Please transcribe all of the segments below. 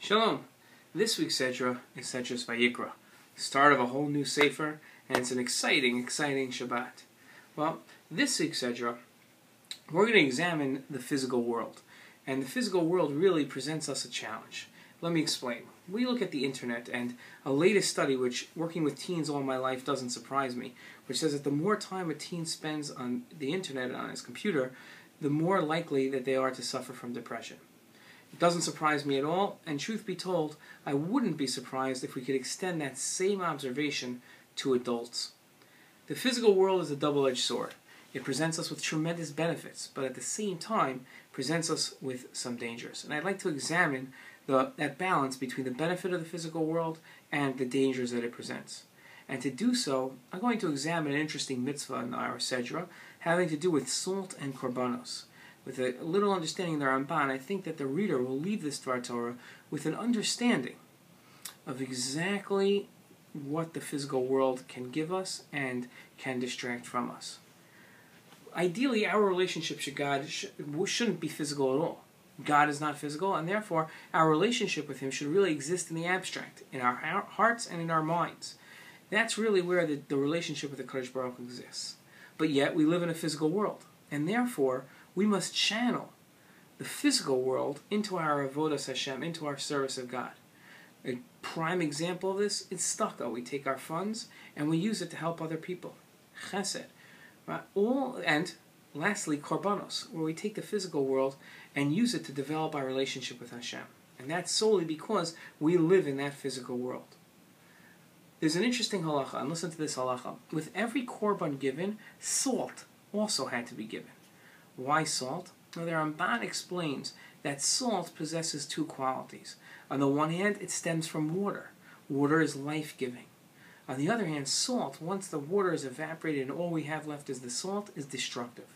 Shalom. This week's Sedra is Sedra Vayikra, the start of a whole new Sefer, and it's an exciting Shabbat. Well, this week's Sedra, we're going to examine the physical world, and the physical world really presents us a challenge. Let me explain. We look at the internet, and a latest study, which working with teens all my life doesn't surprise me, which says that the more time a teen spends on the internet and on his computer, the more likely that they are to suffer from depression. It doesn't surprise me at all, and truth be told, I wouldn't be surprised if we could extend that same observation to adults. The physical world is a double-edged sword. It presents us with tremendous benefits, but at the same time presents us with some dangers. And I'd like to examine that balance between the benefit of the physical world and the dangers that it presents. And to do so, I'm going to examine an interesting mitzvah in our Sedra having to do with salt and korbanos. With a little understanding of the Ramban, I think that the reader will leave this Dvar Torah with an understanding of exactly what the physical world can give us and can distract from us. Ideally, our relationship to God shouldn't be physical at all. God is not physical, and therefore our relationship with Him should really exist in the abstract, in our hearts and in our minds. That's really where the relationship with the Kadosh Baruch Hu exists. But yet, we live in a physical world, and therefore we must channel the physical world into our avodas Hashem, into our service of God. A prime example of this is tzedakah. We take our funds and we use it to help other people. Chesed. Right? And lastly, korbanos, where we take the physical world and use it to develop our relationship with Hashem. And that's solely because we live in that physical world. There's an interesting halacha, and listen to this halacha. With every korban given, salt also had to be given. Why salt? Well, the Ramban explains that salt possesses two qualities. On the one hand, it stems from water. Water is life-giving. On the other hand, salt, once the water is evaporated and all we have left is the salt, is destructive.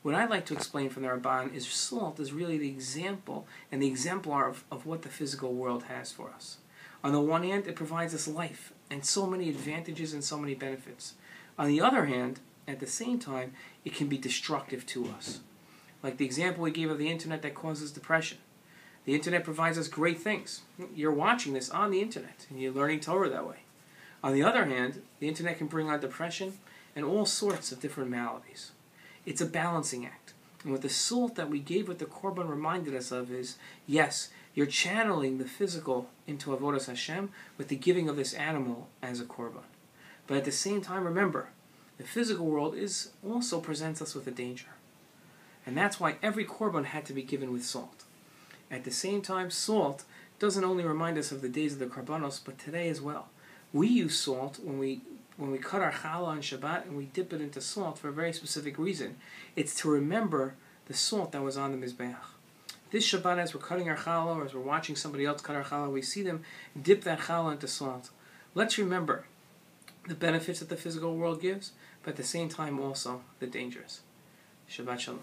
What I'd like to explain from the Ramban is salt is really the example and the exemplar of what the physical world has for us. On the one hand, it provides us life and so many advantages and so many benefits. On the other hand, at the same time, it can be destructive to us. Like the example we gave of the internet that causes depression. The internet provides us great things. You're watching this on the internet, and you're learning Torah that way. On the other hand, the internet can bring on depression and all sorts of different maladies. It's a balancing act. And what the salt that we gave with the korban reminded us of is, yes, you're channeling the physical into avodas Hashem with the giving of this animal as a korban. But at the same time, remember, the physical world also presents us with a danger. And that's why every korban had to be given with salt. At the same time, salt doesn't only remind us of the days of the korbanos, but today as well. We use salt when we cut our challah on Shabbat and we dip it into salt for a very specific reason. It's to remember the salt that was on the Mizbeach. This Shabbat, as we're cutting our challah, or as we're watching somebody else cut our challah, we see them dip that challah into salt. Let's remember the benefits that the physical world gives, but at the same time also the dangers. Shabbat Shalom.